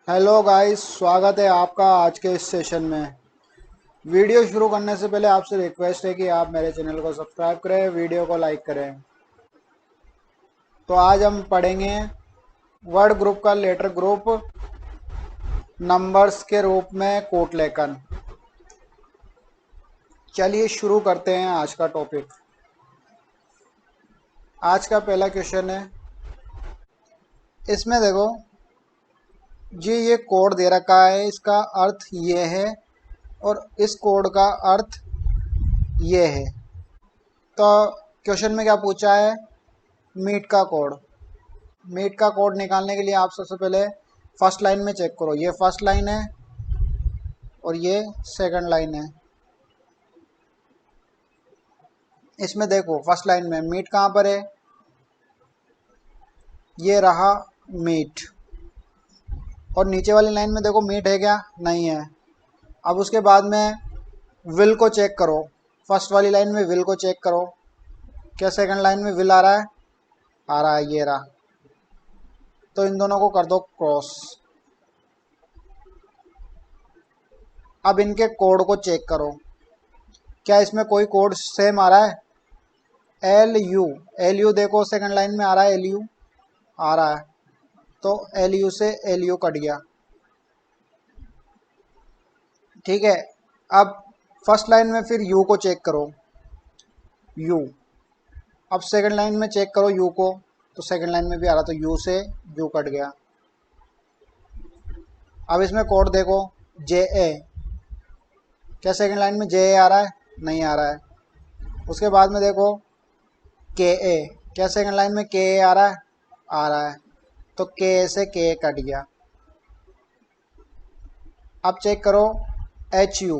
Hello guys, स्वागत है आपका आज के इस सेशन में। वीडियो शुरू करने से पहले आपसे रिक्वेस्ट है कि आप मेरे चैनल को सब्सक्राइब करें, वीडियो को लाइक करें। तो आज हम पढ़ेंगे वर्ड ग्रुप का लेटर ग्रुप नंबर्स के रूप में कोटलेखन। चलिए शुरू करते हैं आज का टॉपिक। आज का पहला क्वेश्चन है, इसमें देखो जी, ये कोड दे रखा है, इसका अर्थ ये है और इस कोड का अर्थ ये है। तो क्वेश्चन में क्या पूछा है? मीट का कोड। मीट का कोड निकालने के लिए आप सबसे पहले फर्स्ट लाइन में चेक करो। ये फर्स्ट लाइन है और ये सेकंड लाइन है। इसमें देखो फर्स्ट लाइन में मीट कहाँ पर है? ये रहा मीट। और नीचे वाली लाइन में देखो मीट है क्या? नहीं है। अब उसके बाद में विल को चेक करो। फर्स्ट वाली लाइन में विल को चेक करो, क्या सेकंड लाइन में विल आ रहा है? आ रहा है, ये रहा। तो इन दोनों को कर दो क्रॉस। अब इनके कोड को चेक करो, क्या इसमें कोई कोड सेम आ रहा है? एल यू देखो सेकंड लाइन में आ रहा है, एल यू आ रहा है। तो एल यू से एल यू कट गया। ठीक है। अब फर्स्ट लाइन में फिर यू को चेक करो, यू। अब सेकंड लाइन में चेक करो यू को, तो सेकंड लाइन में भी आ रहा, तो यू से यू कट गया। अब इसमें कोड देखो, जे ए। क्या सेकंड लाइन में जे ए आ रहा है? नहीं आ रहा है। उसके बाद में देखो के ए। क्या सेकंड लाइन में के ए आ रहा है? आ रहा है। तो के ए से के ए कट गया। अब चेक करो एच यू।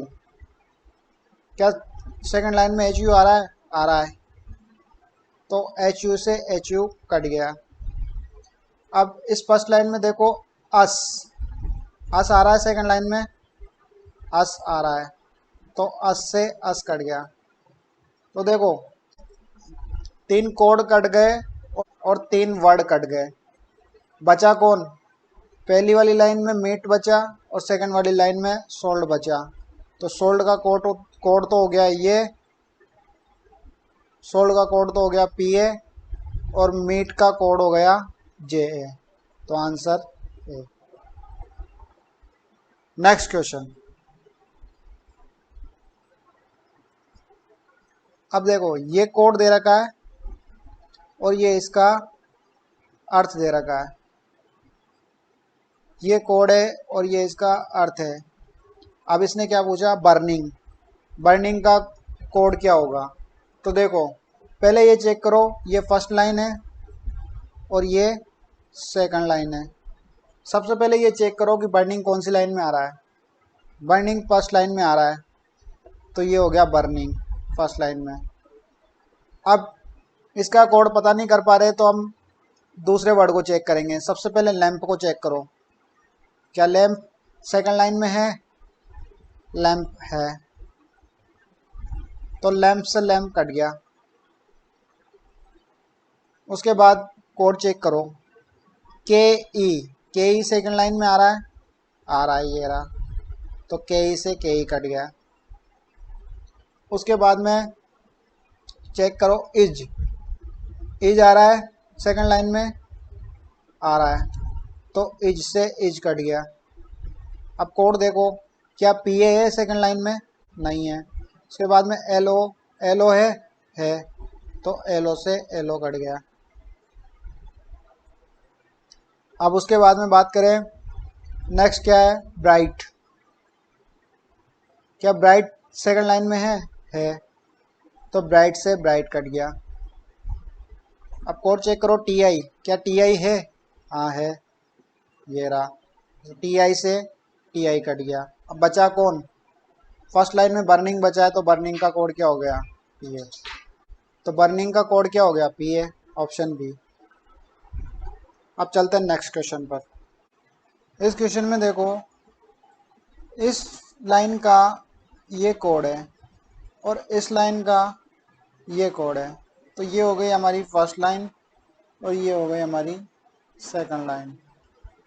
क्या सेकंड लाइन में एच यू आ रहा है? आ रहा है। तो एच यू से एच यू कट गया। अब इस फर्स्ट लाइन में देखो अस। अस आ रहा है सेकंड लाइन में? अस आ रहा है। तो अस से अस कट गया। तो देखो तीन कोड कट गए और तीन वर्ड कट गए। बचा कौन? पहली वाली लाइन में मीट बचा और सेकंड वाली लाइन में सोल्ड बचा। तो सोल्ड का कोड तो हो गया ये, सोल्ड का कोड तो हो गया पी ए, और मीट का कोड हो गया जे ए। तो आंसर ए। Next question. अब देखो ये कोड दे रखा है और ये इसका अर्थ दे रखा है। ये कोड है और ये इसका अर्थ है। अब इसने क्या पूछा? बर्निंग। बर्निंग का कोड क्या होगा? तो देखो पहले ये चेक करो, ये फर्स्ट लाइन है और ये सेकंड लाइन है। सबसे पहले ये चेक करो कि बर्निंग कौन सी लाइन में आ रहा है। बर्निंग फर्स्ट लाइन में आ रहा है, तो ये हो गया बर्निंग फर्स्ट लाइन में। अब इसका कोड पता नहीं कर पा रहे तो हम दूसरे वर्ड को चेक करेंगे। सबसे पहले लैंप को चेक करो, क्या लैंप सेकंड लाइन में है? लैंप है। तो लैंप से लैंप कट गया। उसके बाद कोड चेक करो, के ई सेकंड लाइन में आ रहा है? आ रहा है, ये रहा। तो के ई से के ई कट गया। उसके बाद में चेक करो इज आ रहा है सेकंड लाइन में? आ रहा है। तो इज से इज कट गया। अब कोड देखो, क्या पी ए है सेकंड लाइन में? नहीं है। उसके बाद में एल ओ है। तो एल ओ से एल ओ कट गया। अब उसके बाद में बात करें, नेक्स्ट क्या है? ब्राइट। क्या ब्राइट सेकंड लाइन में है। तो ब्राइट से ब्राइट कट गया। अब कोड चेक करो टी आई। क्या टी आई है? हाँ है, ये रहा। टी आई से टी आई कट गया। अब बचा कौन? फर्स्ट लाइन में बर्निंग बचा है, तो बर्निंग का कोड क्या हो गया? P A. तो बर्निंग का कोड क्या हो गया? P A, option B. अब चलते हैं नेक्स्ट क्वेश्चन पर। इस क्वेश्चन में देखो, इस लाइन का ये कोड है और इस लाइन का ये कोड है। तो ये हो गई हमारी फर्स्ट लाइन और ये हो गई हमारी सेकंड लाइन।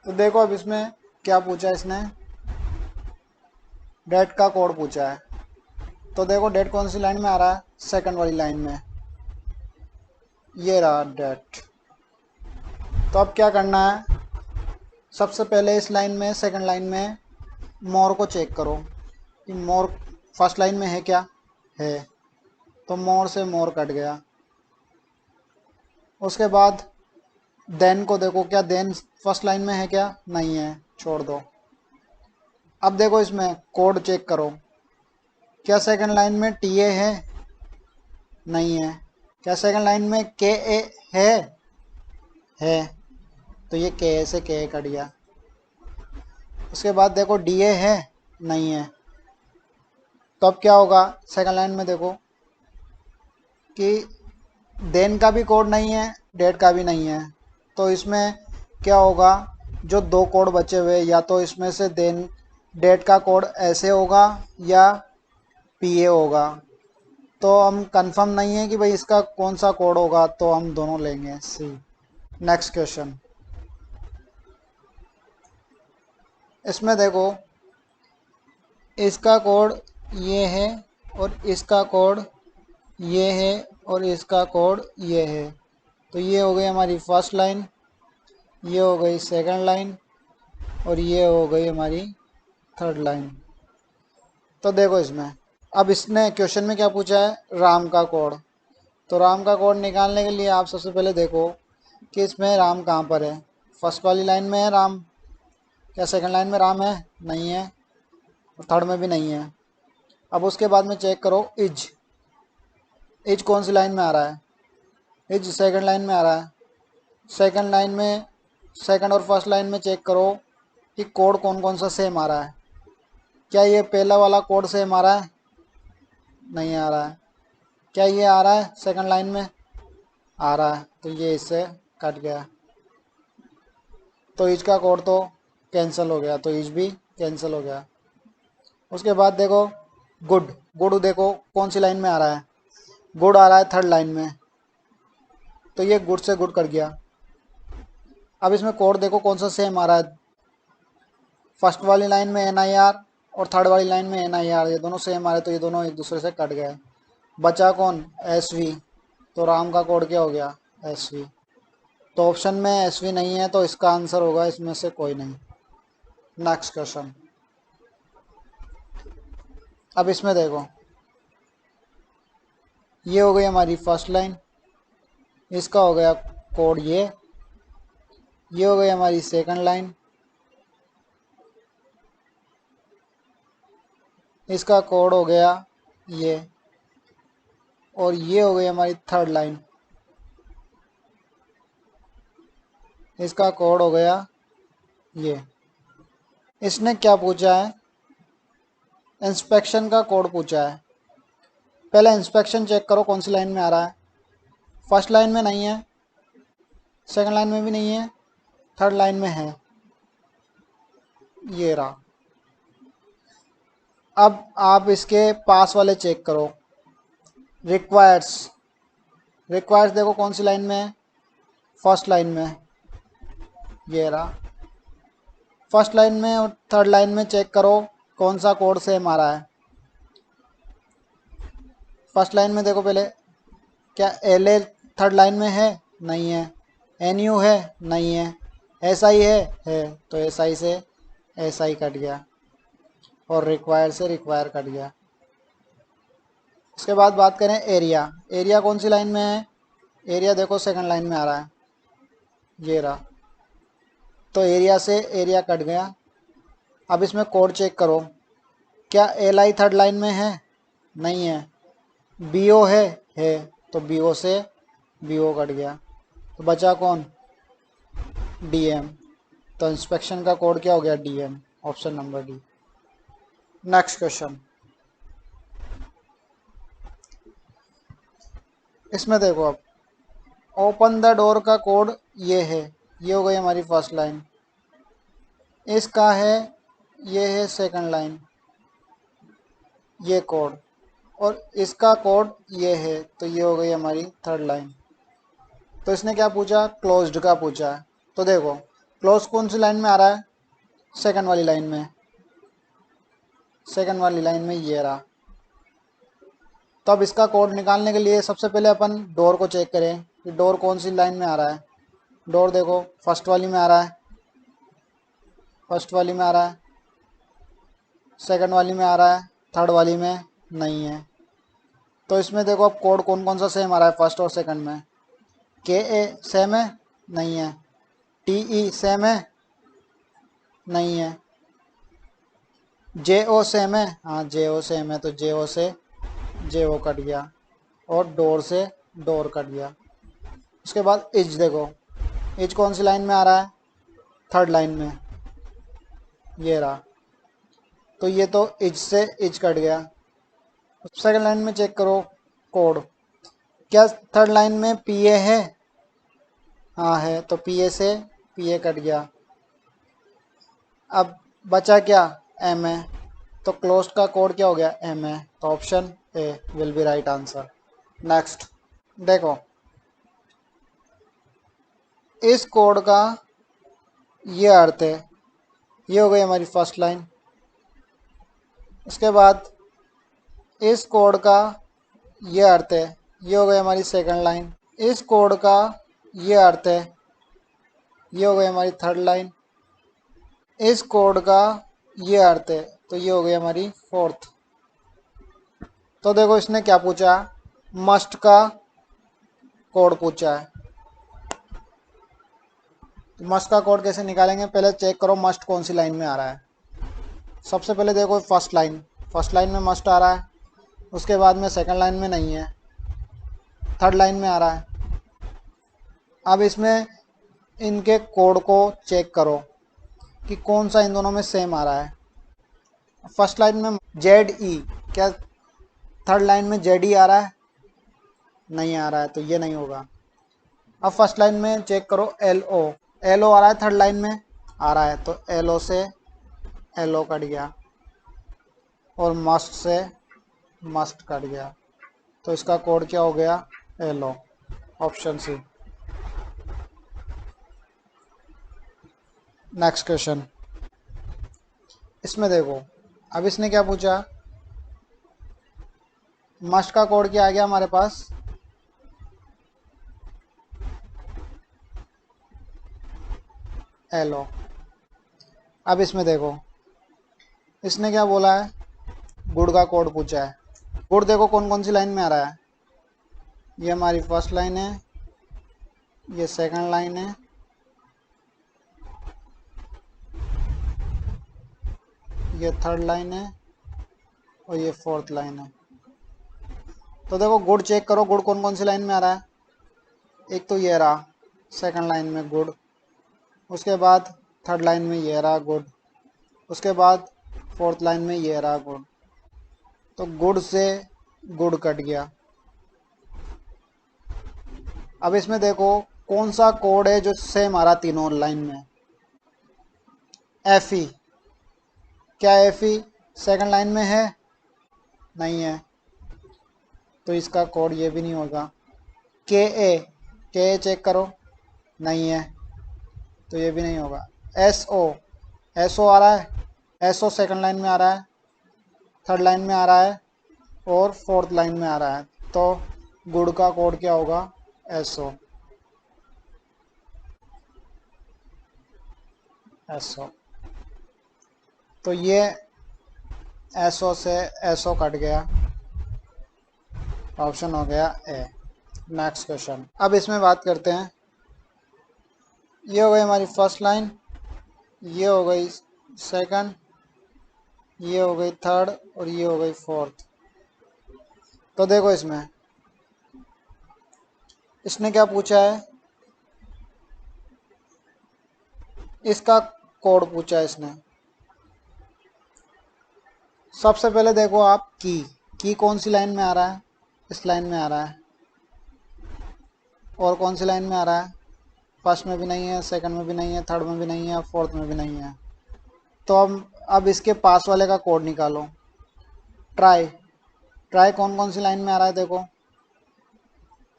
तो देखो अब इसमें क्या पूछा इसने, डेट का कोड पूछा है। तो देखो डेट कौन सी लाइन में आ रहा है, सेकंड वाली लाइन में, ये रहा डेट। तो अब क्या करना है, सबसे पहले इस लाइन में, सेकंड लाइन में मोर को चेक करो कि मोर फर्स्ट लाइन में है क्या, है, तो मोर से मोर कट गया। उसके बाद देन को देखो, क्या देन फर्स्ट लाइन में है क्या, नहीं है, छोड़ दो। अब देखो इसमें कोड चेक करो, क्या सेकंड लाइन में टी ए है, नहीं है। क्या सेकंड लाइन में के ए है, तो ये के ए से के ए कट गया। उसके बाद देखो डी ए है, नहीं है। तो अब क्या होगा, सेकंड लाइन में देखो कि देन का भी कोड नहीं है, डेट का भी नहीं है। तो इसमें क्या होगा, जो दो कोड बचे हुए, या तो इसमें से देन डेट का कोड ऐसे होगा या पीए होगा। तो हम कंफर्म नहीं है कि भाई इसका कौन सा कोड होगा, तो हम दोनों लेंगे सी। नेक्स्ट क्वेश्चन, इसमें देखो इसका कोड ये है और इसका कोड ये है और इसका कोड ये है। तो ये हो गई हमारी फर्स्ट लाइन, ये हो गई सेकंड लाइन और ये हो गई हमारी थर्ड लाइन। तो देखो इसमें, अब इसने क्वेश्चन में क्या पूछा है, राम का कोड। तो राम का कोड निकालने के लिए आप सबसे पहले देखो कि इसमें राम कहाँ पर है। फर्स्ट वाली लाइन में है राम, क्या सेकंड लाइन में राम है, नहीं है, और थर्ड में भी नहीं है। अब उसके बाद में चेक करो इज कौन सी लाइन में आ रहा है, इज सेकंड लाइन में आ रहा है। सेकंड लाइन में, सेकंड और फर्स्ट लाइन में चेक करो कि कोड कौन कौन सा सेम आ रहा है। क्या ये पहला वाला कोड सेम आ रहा है, नहीं आ रहा है। क्या ये आ रहा है सेकंड लाइन में, आ रहा है, तो ये इससे कट गया। तो इज का कोड तो कैंसिल हो गया, तो इज भी कैंसिल हो गया। उसके बाद देखो गुड देखो कौन सी लाइन में आ रहा है, गुड आ रहा है थर्ड लाइन में, तो ये गुड से गुड कट गया। अब इसमें कोड देखो कौन सा सेम आ रहा है, फर्स्ट वाली लाइन में NIR और थर्ड वाली लाइन में NIR, ये दोनों सेम आ रहे, तो ये दोनों एक दूसरे से कट गए। बचा कौन, SV। तो राम का कोड क्या हो गया, SV। तो ऑप्शन में SV नहीं है, तो इसका आंसर होगा इसमें से कोई नहीं। नेक्स्ट क्वेश्चन, अब इसमें देखो ये हो गई हमारी फर्स्ट लाइन, इसका हो गया कोड ये हो गई हमारी सेकंड लाइन, इसका कोड हो गया ये, और ये हो गई हमारी थर्ड लाइन, इसका कोड हो गया ये। इसने क्या पूछा है, इंस्पेक्शन का कोड पूछा है। पहले इंस्पेक्शन चेक करो कौन सी लाइन में आ रहा है, फर्स्ट लाइन में नहीं है, सेकंड लाइन में भी नहीं है, थर्ड लाइन में है, ये रहा। अब आप इसके पास वाले चेक करो, रिक्वायर्स देखो कौन सी लाइन में है, फर्स्ट लाइन में, ये रहा। फर्स्ट लाइन में और थर्ड लाइन में चेक करो कौन सा कोड सेम आ रहा है। फर्स्ट लाइन में देखो पहले, क्या LA थर्ड लाइन में है, नहीं है। NU है, नहीं है। SI है, तो SI से SI कट गया और रिक्वायर से रिक्वायर कट गया। उसके बाद बात करें एरिया कौन सी लाइन में है, एरिया देखो सेकंड लाइन में आ रहा है, ये रहा, तो एरिया से एरिया कट गया। अब इसमें कोड चेक करो, क्या LI थर्ड लाइन में है, नहीं है। BO है, तो BO से BO कट गया, तो बचा कौन, DM। तो इंस्पेक्शन का कोड क्या हो गया, DM, option number D. Next question, इसमें देखो अब ओपन द डोर का कोड ये है, ये हो गई हमारी फर्स्ट लाइन, इसका है, ये है सेकंड लाइन, ये कोड, और इसका कोड ये है, तो ये हो गई हमारी थर्ड लाइन। तो इसने क्या पूछा, क्लोज्ड का पूछा है। तो देखो क्लोज कौन सी लाइन में आ रहा है, सेकंड वाली लाइन में, सेकंड वाली लाइन में ये रहा। तो अब इसका कोड निकालने के लिए सबसे पहले अपन डोर को चेक करें कि डोर कौन सी लाइन में आ रहा है। डोर देखो फर्स्ट वाली में आ रहा है, फर्स्ट वाली में आ रहा है, सेकंड वाली में आ रहा है, थर्ड वाली में नहीं है। तो इसमें देखो अब कोड कौन कौन सा सेम आ रहा है फर्स्ट और सेकंड में। के ए सेम है, नहीं है। टी ई सेम है, नहीं है। जे ओ सेम है, हाँ जे ओ सेम है, तो जे ओ से जे ओ कट गया और डोर से डोर कट गया। उसके बाद इज देखो, इज कौन सी लाइन में आ रहा है, थर्ड लाइन में, ये रहा। तो ये तो इज से इज कट गया। सेकंड लाइन में चेक करो कोड, क्या थर्ड लाइन में पी ए है, हाँ है, तो पी ए से पी ए कट गया। अब बचा क्या, एम ए, तो क्लोज्ड का कोड क्या हो गया, एम ए, तो option A will be right answer. Next देखो, इस कोड का ये अर्थ है, ये हो गई हमारी फर्स्ट लाइन। उसके बाद इस कोड का ये अर्थ है, ये हो गई हमारी सेकंड लाइन। इस कोड का ये अर्थ है, ये हो गई हमारी थर्ड लाइन। इस कोड का ये अर्थ है, तो ये हो गई हमारी फोर्थ। तो देखो इसने क्या पूछा, मस्ट का कोड पूछा है। तो मस्ट का कोड कैसे निकालेंगे, पहले चेक करो मस्ट कौन सी लाइन में आ रहा है। सबसे पहले देखो फर्स्ट लाइन, फर्स्ट लाइन में मस्ट आ रहा है। उसके बाद में सेकंड लाइन में नहीं है, थर्ड लाइन में आ रहा है। अब इसमें इनके कोड को चेक करो कि कौन सा इन दोनों में सेम आ रहा है। फर्स्ट लाइन में जेड ई, क्या थर्ड लाइन में जेड ई आ रहा है, नहीं आ रहा है, तो ये नहीं होगा। अब फर्स्ट लाइन में चेक करो एल ओ, एल ओ आ रहा है, थर्ड लाइन में आ रहा है, तो एल ओ से एल ओ कट गया और मस्ट से मस्ट कट गया। तो इसका कोड क्या हो गया, L O, option C. Next question, इसमें देखो अब इसने क्या पूछा, मस्ट का कोड क्या आ गया हमारे पास, एल ओ। अब इसमें देखो इसने क्या बोला है, गुड का कोड पूछा है। गुड देखो कौन कौन सी लाइन में आ रहा है, ये हमारी फर्स्ट लाइन है, ये सेकंड लाइन है, ये थर्ड लाइन है और ये फोर्थ लाइन है। तो देखो गुड चेक करो, गुड कौन कौन सी लाइन में आ रहा है। एक तो ये रहा सेकंड लाइन में गुड, उसके बाद थर्ड लाइन में ये रहा गुड, उसके बाद फोर्थ लाइन में ये रहा गुड। तो गुड से गुड कट गया। अब इसमें देखो कौन सा कोड है जो सेम आ रहा तीनों लाइन में, एफ ई, क्या एफ ई सेकंड लाइन में है, नहीं है, तो इसका कोड ये भी नहीं होगा। के ए, के ए चेक करो, नहीं है, तो ये भी नहीं होगा। एस ओ, एस ओ आ रहा है, एस ओ सेकंड लाइन में आ रहा है, थर्ड लाइन में आ रहा है और फोर्थ लाइन में आ रहा है, तो गुड का कोड क्या होगा, एस ओ, एस ओ। तो ये एस ओ से एस ओ कट गया, ऑप्शन हो गया ए। नेक्स्ट क्वेश्चन, अब इसमें बात करते हैं, ये हो गई हमारी फर्स्ट लाइन, ये हो गई सेकंड, ये हो गई थर्ड और ये हो गई फोर्थ। तो देखो इसमें इसने क्या पूछा है, इसका कोड पूछा है इसने। सबसे पहले देखो आप की कौन सी लाइन में आ रहा है, इस लाइन में आ रहा है। और कौन सी लाइन में आ रहा है, फर्स्ट में भी नहीं है, सेकंड में भी नहीं है, थर्ड में भी नहीं है, फोर्थ में भी नहीं है। तो अब इसके पास वाले का कोड निकालो। ट्राई, ट्राई कौन कौन सी लाइन में आ रहा है, देखो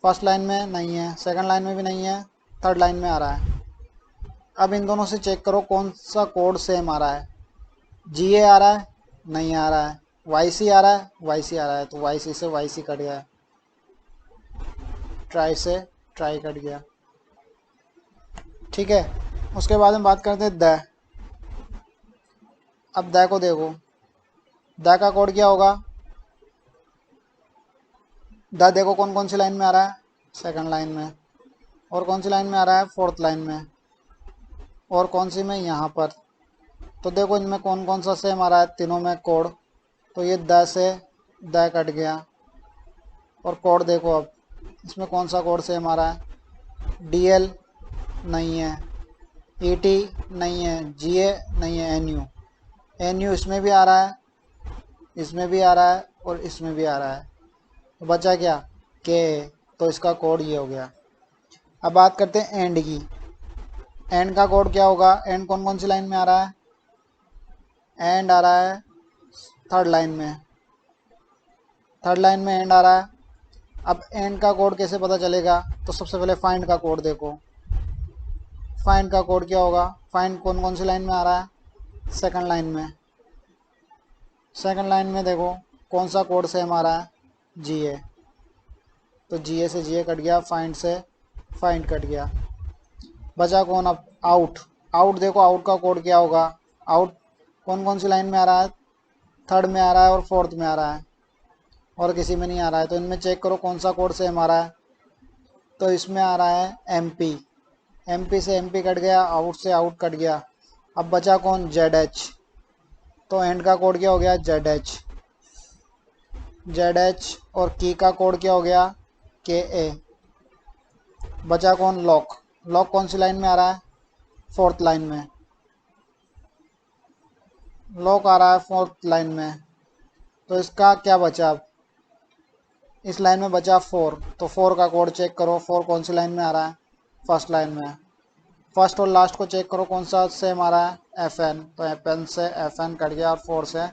फर्स्ट लाइन में नहीं है, सेकंड लाइन में भी नहीं है, थर्ड लाइन में आ रहा है। अब इन दोनों से चेक करो कौन सा कोड सेम आ रहा है। GA आ रहा है, नहीं आ रहा है। YC आ रहा है, YC आ रहा है, तो YC से YC कट गया। ट्राई से ट्राई कट गया। ठीक है, उसके बाद हम बात करते हैं द। अब द को देखो, द का कोड क्या होगा। द देखो कौन कौन सी लाइन में आ रहा है, सेकंड लाइन में। और कौन सी लाइन में आ रहा है, फोर्थ लाइन में। और कौन सी में, यहाँ पर। तो देखो इनमें कौन कौन सा सेम आ रहा है, तीनों में कोड। तो ये द से द कट गया। और कोड देखो अब, इसमें कौन सा कोड सेम आ रहा है। DL नहीं है, ET नहीं है, GA नहीं है, NU इसमें भी आ रहा है, इसमें भी आ रहा है, और इसमें भी आ रहा है। तो बचा क्या, के। तो इसका कोड ये हो गया। अब बात करते हैं एंड की। एंड का कोड क्या होगा। एंड कौन कौन सी लाइन में आ रहा है। एंड आ रहा है थर्ड लाइन में, थर्ड लाइन में एंड आ रहा है। अब एंड का कोड कैसे पता चलेगा, तो सबसे पहले फाइंड का कोड देखो। फाइंड का कोड क्या होगा। फाइंड कौन कौन सी लाइन में आ रहा है, सेकंड लाइन में। सेकंड लाइन में देखो कौन सा कोड सेम आ रहा है, GA। तो GA से GA कट गया, फाइंड से फाइंड कट गया। बचा कौन अब, आउट। आउट देखो आउट का कोड क्या होगा। आउट कौन कौन सी लाइन में आ रहा है, थर्ड में आ रहा है और फोर्थ में आ रहा है, और किसी में नहीं आ रहा है। तो इनमें चेक करो कौन सा कोड सेम आ रहा है। तो इसमें आ रहा है MP। MP से MP कट गया, आउट से आउट कट गया। अब बचा कौन, ZH। तो एंड का कोड क्या हो गया, ZH। ZH और की का कोड क्या हो गया, KA। बचा कौन, लॉक। लॉक कौन सी लाइन में आ रहा है, फोर्थ लाइन में। लॉक आ रहा है फोर्थ लाइन में। तो इसका क्या बचा, अब इस लाइन में बचा 4। तो 4 का कोड चेक करो, 4 कौन सी लाइन में आ रहा है, फर्स्ट लाइन में। फर्स्ट और लास्ट को चेक करो कौन सा सेम आ रहा है, FN। तो FN से FN कट गया और 4 से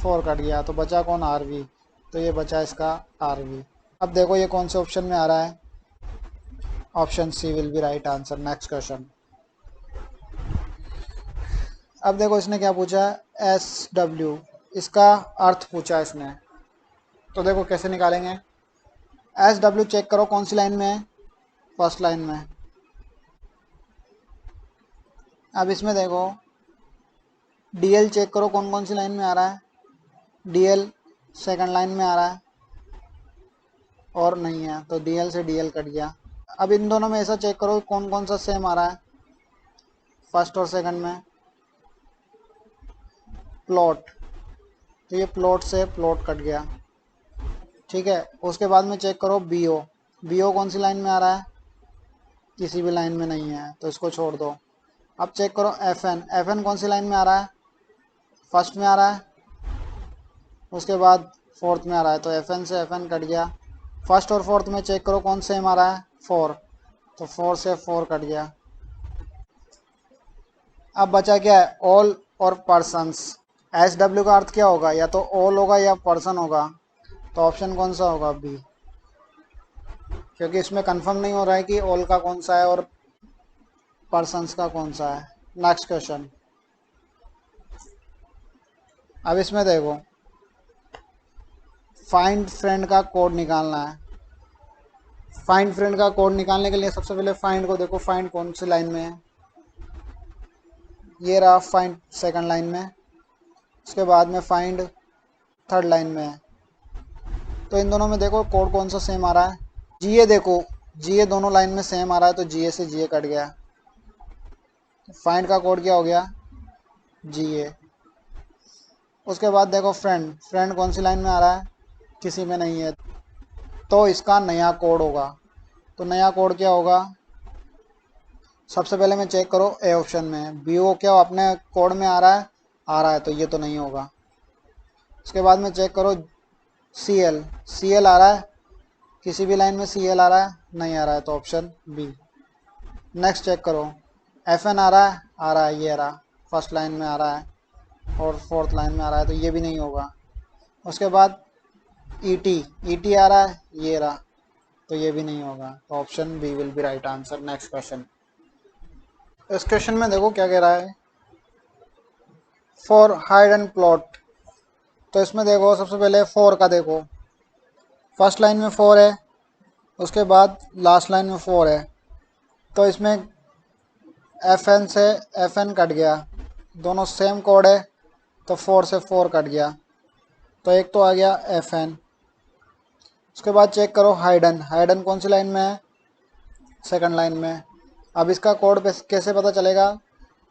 4 कट गया। तो बचा कौन, RV। तो ये बचा इसका RV। अब देखो ये कौन से ऑप्शन में आ रहा है, option C will be right answer. Next question. अब देखो इसने क्या पूछा है, SW। इसका अर्थ पूछा है इसने। तो देखो कैसे निकालेंगे। SW चेक करो कौन सी लाइन में है, फर्स्ट लाइन में। अब इसमें देखो DL चेक करो कौन कौन सी लाइन में आ रहा है। DL सेकंड लाइन में आ रहा है और नहीं है, तो DL से DL कट गया। अब इन दोनों में ऐसा चेक करो कौन कौन सा सेम आ रहा है, फर्स्ट और सेकंड में। प्लॉट, तो ये प्लॉट से प्लॉट कट गया। ठीक है, उसके बाद में चेक करो BO। BO कौन सी लाइन में आ रहा है, किसी भी लाइन में नहीं है, तो इसको छोड़ दो। अब चेक करो FN। FN कौन सी लाइन में आ रहा है, फर्स्ट में आ रहा है, उसके बाद फोर्थ में आ रहा है। तो FN से FN कट गया। फर्स्ट और फोर्थ में चेक करो कौन सेम आ रहा है, 4। तो 4 से 4 कट गया। अब बचा क्या है, ऑल और पर्सन्स। SW का अर्थ क्या होगा, या तो ऑल होगा या पर्सन होगा। तो ऑप्शन कौन सा होगा, B। क्योंकि इसमें कंफर्म नहीं हो रहा है कि ऑल का कौन सा है और पर्सन्स का कौन सा है। Next question. अब इसमें देखो फाइंड फ्रेंड का कोड निकालना है। फाइंड फ्रेंड का कोड निकालने के लिए सबसे पहले फाइंड को देखो, फाइंड कौन सी लाइन में है। ये रहा फाइंड सेकंड लाइन में। उसके बाद में फाइंड थर्ड लाइन में है। तो इन दोनों में देखो कोड कौन सा सेम आ रहा है। GA देखो, GA दोनों लाइन में सेम आ रहा है, तो GA से GA कट गया। फाइंड का कोड क्या हो गया, GA। उसके बाद देखो फ्रेंड। फ्रेंड कौन सी लाइन में आ रहा है, किसी में नहीं है, तो इसका नया कोड होगा। तो नया कोड क्या होगा, सबसे पहले मैं चेक करो A ऑप्शन में। BO क्या अपने कोड में आ रहा है, तो ये तो नहीं होगा। उसके बाद में चेक करो CL आ रहा है, किसी भी लाइन में CL आ रहा है, नहीं आ रहा है, तो ऑप्शन B। नेक्स्ट चेक करो FN आ रहा है, ये रहा, फर्स्ट लाइन में आ रहा है और फोर्थ लाइन में आ रहा है, तो ये भी नहीं होगा। उसके बाद ET आ रहा है, ये रहा, तो ये भी नहीं होगा। तो option B will be right answer. Next question. इस क्वेश्चन में देखो क्या कह रहा है, फॉर हाइड एंड प्लॉट। तो इसमें देखो सबसे पहले फोर का देखो, फर्स्ट लाइन में फोर है, उसके बाद लास्ट लाइन में फोर है, तो इसमें एफ एन से एफ एन कट गया, दोनों सेम कोड है तो फोर से फोर कट गया, तो एक तो आ गया एफ एन। उसके बाद चेक करो हाइडन, हाइडन कौन सी लाइन में है, सेकंड लाइन में। अब इसका कोड कैसे पता चलेगा,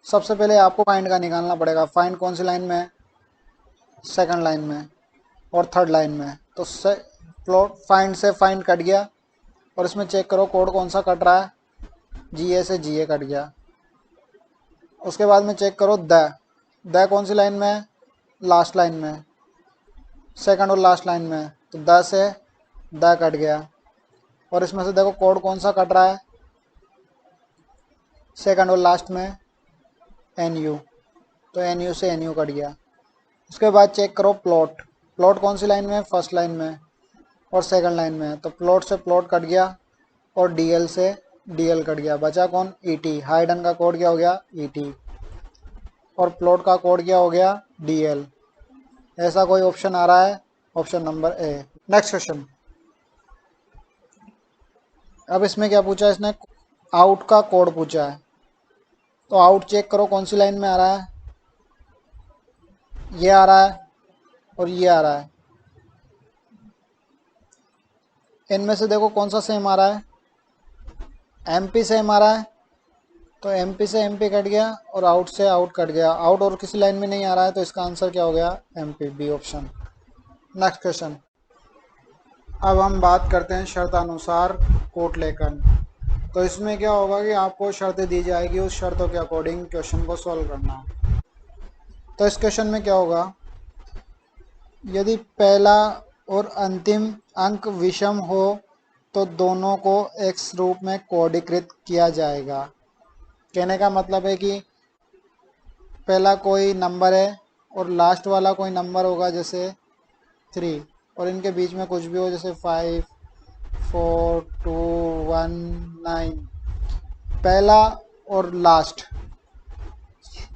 सबसे पहले आपको फाइंड का निकालना पड़ेगा, फाइंड कौन सी लाइन में है, सेकंड लाइन में और थर्ड लाइन में, तो प्लॉट फाइंड से फाइंड कट गया, और इसमें चेक करो कोड कौन सा कट रहा है, जीए से जीए कट गया। उसके बाद में चेक करो द कौन सी लाइन में है, लास्ट लाइन में, सेकंड और लास्ट लाइन में, तो द से द कट गया। और इसमें से देखो कोड कौन सा कट रहा है, सेकंड और लास्ट में एन यू, तो एन यू से एन यू कट गया। उसके बाद चेक करो प्लॉट, प्लॉट कौन सी लाइन में है, फर्स्ट लाइन में और सेकंड लाइन में, तो प्लॉट से प्लॉट कट गया और डीएल से डीएल कट गया, बचा कौन, ईटी। हाइडन का कोड क्या हो गया, ईटी, और प्लॉट का कोड क्या हो गया, डीएल। ऐसा कोई ऑप्शन आ रहा है, option number A. Next question. अब इसमें क्या पूछा है इसने, आउट का कोड पूछा है, तो आउट चेक करो कौन सी लाइन में आ रहा है, ये आ रहा है और ये आ रहा है, इनमें से देखो कौन सा सेम आ रहा है, एमपी सेम आ रहा है, तो एमपी से एमपी कट गया और आउट से आउट कट गया, आउट और किसी लाइन में नहीं आ रहा है, तो इसका आंसर क्या हो गया, MP, B option. Next question. अब हम बात करते हैं शर्तानुसार कोट लेखन। तो इसमें क्या होगा कि आपको शर्तें दी जाएगी, उस शर्तों के अकॉर्डिंग क्वेश्चन को सॉल्व करना है। तो इस क्वेश्चन में क्या होगा, यदि पहला और अंतिम अंक विषम हो तो दोनों को एक्स रूप में कोडीकृत किया जाएगा। कहने का मतलब है कि पहला कोई नंबर है और लास्ट वाला कोई नंबर होगा जैसे 3, और इनके बीच में कुछ भी हो जैसे 5, 4, 2, 1, 9, पहला और लास्ट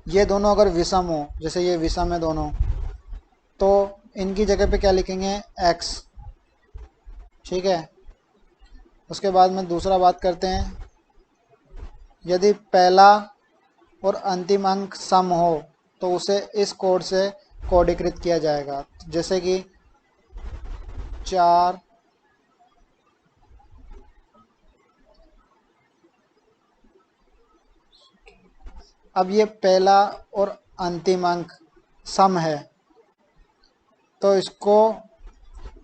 ये दोनों अगर विषम हो, जैसे ये विषम है दोनों, तो इनकी जगह पे क्या लिखेंगे, x। ठीक है। उसके बाद में दूसरा बात करते हैं, यदि पहला और अंतिम अंक सम हो तो उसे इस कोड से कोडीकृत किया जाएगा, जैसे कि 4, अब ये पहला और अंतिम अंक सम है तो इसको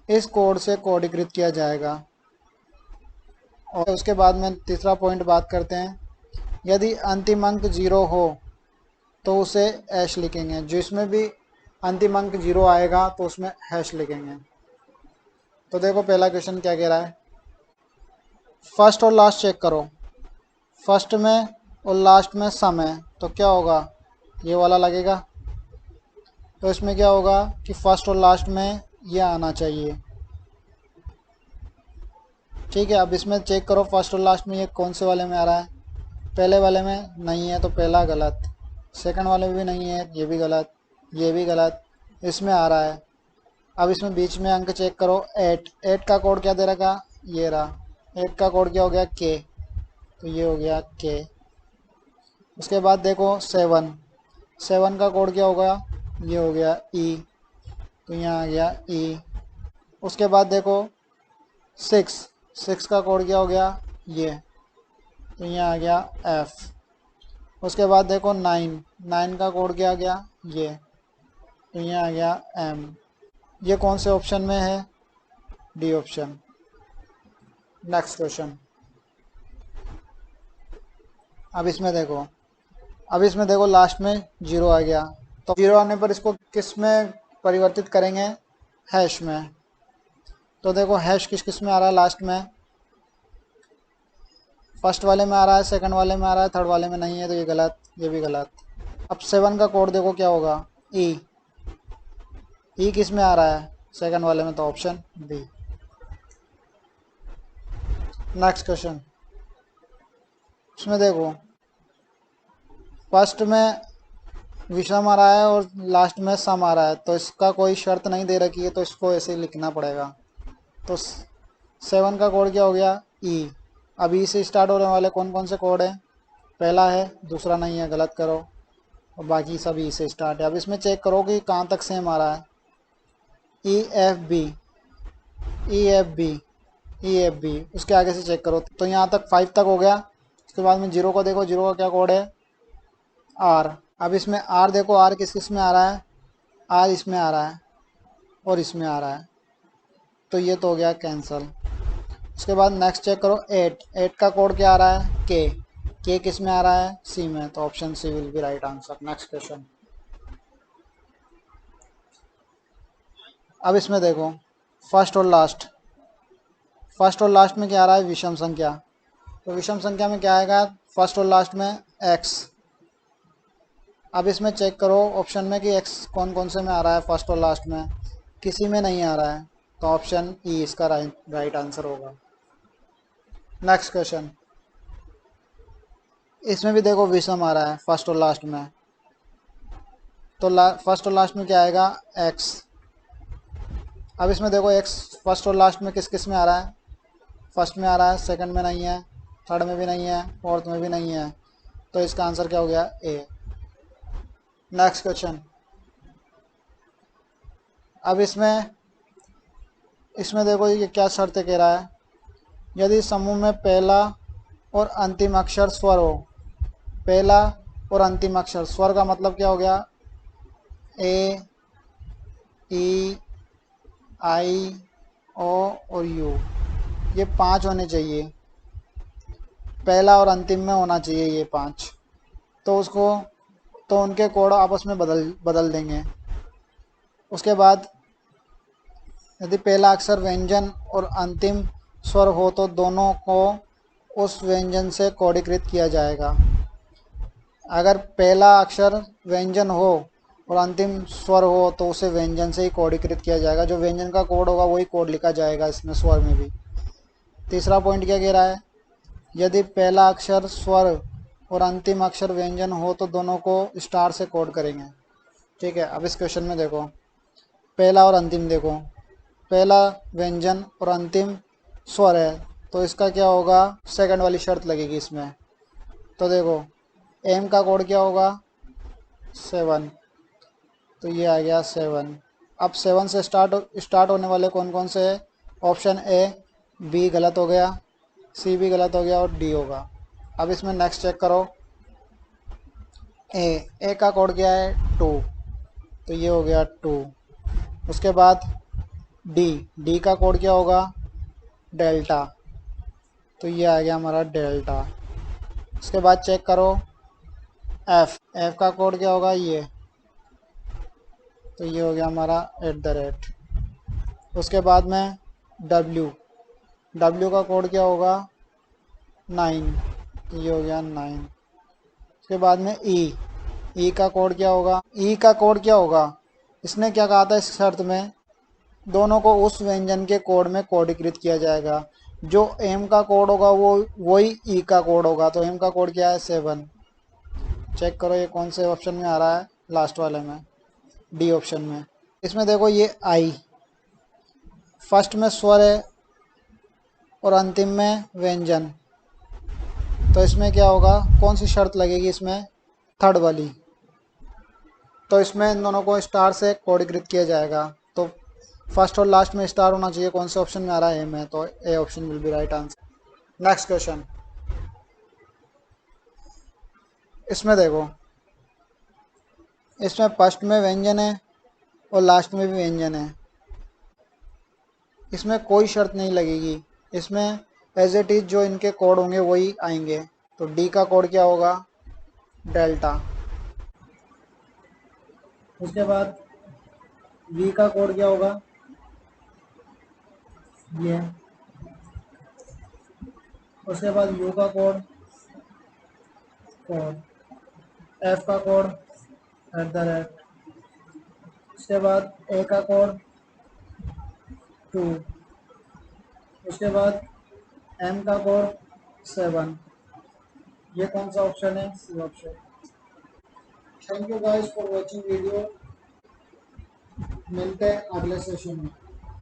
इस कोड से कोडीकृत किया जाएगा। और उसके बाद में तीसरा पॉइंट बात करते हैं, यदि अंतिम अंक 0 हो तो उसे हैश लिखेंगे, जिसमें भी अंतिम अंक 0 आएगा तो उसमें हैश लिखेंगे। तो देखो पहला क्वेश्चन क्या कह रहा है, फर्स्ट और लास्ट चेक करो, फर्स्ट में और लास्ट में सम है तो क्या होगा, ये वाला लगेगा, तो इसमें क्या होगा कि फर्स्ट और लास्ट में ये आना चाहिए। ठीक है। अब इसमें चेक करो फर्स्ट और लास्ट में ये कौन से वाले में आ रहा है, पहले वाले में नहीं है तो पहला गलत, सेकंड वाले में भी नहीं है, ये भी गलत, ये भी गलत, इसमें आ रहा है। अब इसमें बीच में अंक चेक करो, 8, 8 का कोड क्या दे रखा, ये रहा, 8 का कोड क्या हो गया, के, तो ये हो गया के। उसके बाद देखो 7, 7 का कोड क्या होगा, ये हो गया ई, तो यहाँ आ गया ई। उसके बाद देखो 6, 6 का कोड क्या हो गया, ये, तो यहाँ आ गया एफ। उसके बाद देखो 9, 9 का कोड क्या आ गया, ये, तो यहाँ आ गया एम। ये कौन से ऑप्शन में है, डी ऑप्शन। Next question. अब इसमें देखो लास्ट में 0 आ गया, तो 0 आने पर इसको किस में परिवर्तित करेंगे, हैश में। तो देखो हैश किस किस में आ रहा है, लास्ट में, फर्स्ट वाले में आ रहा है, सेकंड वाले में आ रहा है, थर्ड वाले में नहीं है, तो ये गलत, ये भी गलत। अब 7 का कोड देखो क्या होगा, ई, ई किस में आ रहा है, सेकंड वाले में, तो ऑप्शन बी। Next question. इसमें देखो फर्स्ट में विषम आ रहा है और लास्ट में सम आ रहा है, तो इसका कोई शर्त नहीं दे रखी है, तो इसको ऐसे ही लिखना पड़ेगा। तो 7 का कोड क्या हो गया, ई। अब ई से स्टार्ट होने वाले कौन कौन से कोड हैं, पहला है, दूसरा नहीं है, गलत करो, और बाकी सब ई से स्टार्ट है। अब इसमें चेक करो कि कहाँ तक सेम आ रहा है, E F B, E F B, E F B, उसके आगे से चेक करो। तो यहाँ तक 5 तक हो गया। उसके बाद में जीरो को देखो, जीरो का क्या कोड है, आर। अब इसमें आर देखो, आर किस किस में आ रहा है, आर इसमें आ रहा है और इसमें आ रहा है, तो ये तो हो गया कैंसल। उसके बाद नेक्स्ट चेक करो, 8, 8 का कोड क्या आ रहा है, के किस में आ रहा है, सी में, तो option C will be right answer. Next question. अब इसमें देखो फर्स्ट और लास्ट, फर्स्ट और लास्ट में क्या आ रहा है, विषम संख्या। तो विषम संख्या में क्या आएगा, फर्स्ट और लास्ट में एक्स। अब इसमें चेक करो ऑप्शन में कि एक्स कौन कौन से में आ रहा है, फर्स्ट और लास्ट में किसी में नहीं आ रहा है, तो ऑप्शन ई इसका राइट आंसर होगा। Next question. इसमें भी देखो विषम आ रहा है फर्स्ट और लास्ट में, तो फर्स्ट और लास्ट में क्या आएगा, एक्स। अब इसमें देखो एक्स फर्स्ट और लास्ट में किस किस में आ रहा है, फर्स्ट में आ रहा है, सेकंड में नहीं है, थर्ड में भी नहीं है, फोर्थ में भी नहीं है, तो इसका आंसर क्या हो गया, ए। Next question. अब इसमें इसमें देखो ये क्या शर्त कह रहा है, यदि समूह में पहला और अंतिम अक्षर स्वर हो, पहला और अंतिम अक्षर, स्वर का मतलब क्या हो गया, ए, ई, आई, ओ और यू, ये 5 होने चाहिए, पहला और अंतिम में होना चाहिए ये 5, तो उसको, तो उनके कोड आपस में बदल बदल देंगे। उसके बाद यदि पहला अक्षर व्यंजन और अंतिम स्वर हो तो दोनों को उस व्यंजन से कोडीकृत किया जाएगा। अगर पहला अक्षर व्यंजन हो और अंतिम स्वर हो तो उसे व्यंजन से ही कोडीकृत किया जाएगा, जो व्यंजन का कोड होगा वही कोड लिखा जाएगा इसमें स्वर में भी। तीसरा पॉइंट क्या कह रहा है, यदि पहला अक्षर स्वर और अंतिम अक्षर व्यंजन हो तो दोनों को स्टार से कोड करेंगे। ठीक है, अब इस क्वेश्चन में देखो पहला और अंतिम, देखो पहला व्यंजन और अंतिम स्वर है, तो इसका क्या होगा, सेकंड वाली शर्त लगेगी इसमें। तो देखो एम का कोड क्या होगा, 7, तो ये आ गया 7। अब 7 से स्टार्ट होने वाले कौन कौन से है, ऑप्शन ए, बी गलत हो गया, सी भी गलत हो गया और डी होगा। अब इसमें नेक्स्ट चेक करो, ए का कोड क्या है, 2, तो ये हो गया 2। उसके बाद डी का कोड क्या होगा, डेल्टा, तो ये आ गया हमारा डेल्टा। उसके बाद चेक करो एफ का कोड क्या होगा, ये, तो ये हो गया हमारा @ उसके बाद में डब्ल्यू का कोड क्या होगा, 9, तो ये हो गया 9। उसके बाद में ई का कोड क्या होगा, ई का कोड क्या होगा, इसने क्या कहा था इस शर्त में, दोनों को उस व्यंजन के कोड में कोडीकृत किया जाएगा। जो एम का कोड होगा वो वही ई का कोड होगा, तो एम का कोड क्या है, 7। चेक करो ये कौन से ऑप्शन में आ रहा है, लास्ट वाले में, डी ऑप्शन में। इसमें देखो ये आई, फर्स्ट में स्वर है और अंतिम में व्यंजन, तो इसमें क्या होगा, कौन सी शर्त लगेगी इसमें, थर्ड वाली, तो इसमें इन दोनों को स्टार से कोडीकृत किया जाएगा। तो फर्स्ट और लास्ट में स्टार होना चाहिए, कौन से ऑप्शन में आ रहा है, ए में, तो A option will be right answer. Next question. इसमें देखो इसमें फर्स्ट में व्यंजन है और लास्ट में भी व्यंजन है, इसमें कोई शर्त नहीं लगेगी, इसमें एज इट इज जो इनके कोड होंगे वही आएंगे। तो डी का कोड क्या होगा, डेल्टा। उसके बाद वी का कोड क्या होगा, ये। उसके बाद यू का कोड 4, एफ का कोड @ उसके बाद ए का कोड 2, उसके बाद एम का कोड 7। ये कौन सा ऑप्शन है, C option. Thank you guys for watching video. मिलते हैं अगले सेशन में।